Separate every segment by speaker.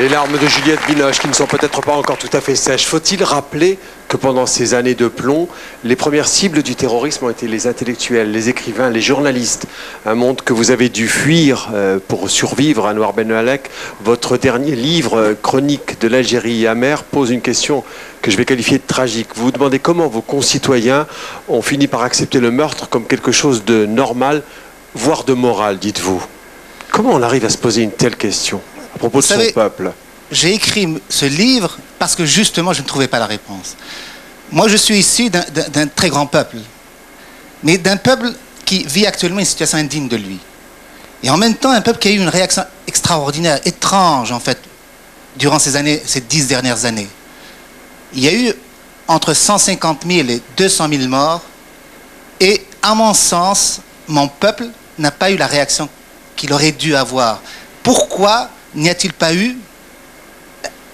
Speaker 1: Les larmes de Juliette Binoche qui ne sont peut-être pas encore tout à fait sèches. Faut-il rappeler que pendant ces années de plomb, les premières cibles du terrorisme ont été les intellectuels, les écrivains, les journalistes. Un monde que vous avez dû fuir pour survivre. Anouar Benallek, votre dernier livre, Chronique de l'Algérie amère, pose une question que je vais qualifier de tragique. Vous vous demandez comment vos concitoyens ont fini par accepter le meurtre comme quelque chose de normal, voire de moral, dites-vous. Comment on arrive à se poser une telle question à propos de son peuple?
Speaker 2: J'ai écrit ce livre parce que justement je ne trouvais pas la réponse. Moi je suis issu d'un très grand peuple, mais d'un peuple qui vit actuellement une situation indigne de lui. Et en même temps un peuple qui a eu une réaction extraordinaire, étrange en fait, durant ces 10 dernières années. Il y a eu entre 150 000 et 200 000 morts, et à mon sens, mon peuple n'a pas eu la réaction qu'il aurait dû avoir. Pourquoi n'y a-t-il pas eu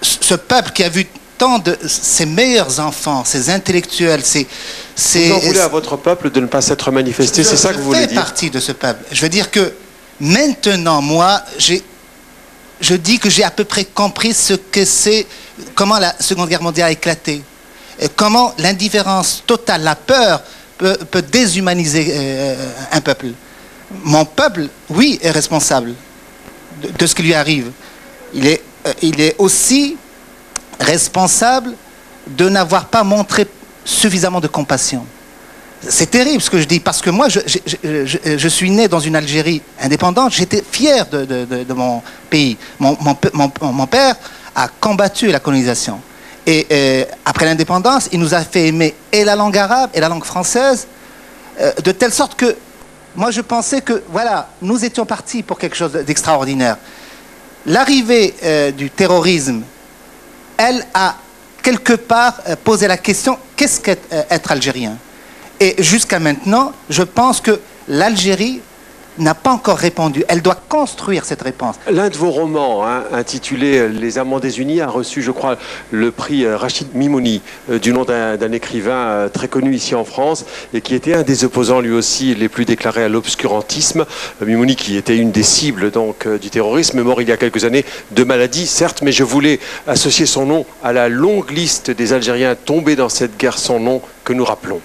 Speaker 2: ce peuple qui a vu tant de ses meilleurs enfants, ses intellectuels,
Speaker 1: Vous en voulez à votre peuple de ne pas s'être manifesté, c'est ça que vous voulez dire?
Speaker 2: Je fais partie de ce peuple. Je veux dire que maintenant, moi, je dis que j'ai à peu près compris ce que c'est, comment la Seconde Guerre mondiale a éclaté, et comment l'indifférence totale, la peur peut déshumaniser un peuple. Mon peuple, oui, est responsable de ce qui lui arrive. Il est aussi responsable de n'avoir pas montré suffisamment de compassion. C'est terrible ce que je dis, parce que moi, je suis né dans une Algérie indépendante, j'étais fier de mon pays. Mon père a combattu la colonisation. Et après l'indépendance, il nous a fait aimer et la langue arabe et la langue française, de telle sorte que moi je pensais que, voilà, nous étions partis pour quelque chose d'extraordinaire. L'arrivée du terrorisme, elle a quelque part posé la question, qu'est-ce qu'être algérien? Et jusqu'à maintenant, je pense que l'Algérie n'a pas encore répondu. Elle doit construire cette réponse.
Speaker 1: L'un de vos romans, intitulé Les Amants désunis, a reçu, je crois, le prix Rachid Mimouni, du nom d'un écrivain très connu ici en France, et qui était un des opposants, lui aussi, les plus déclarés à l'obscurantisme. Mimouni, qui était une des cibles donc, du terrorisme, est mort il y a quelques années de maladie, certes, mais je voulais associer son nom à la longue liste des Algériens tombés dans cette guerre sans nom que nous rappelons.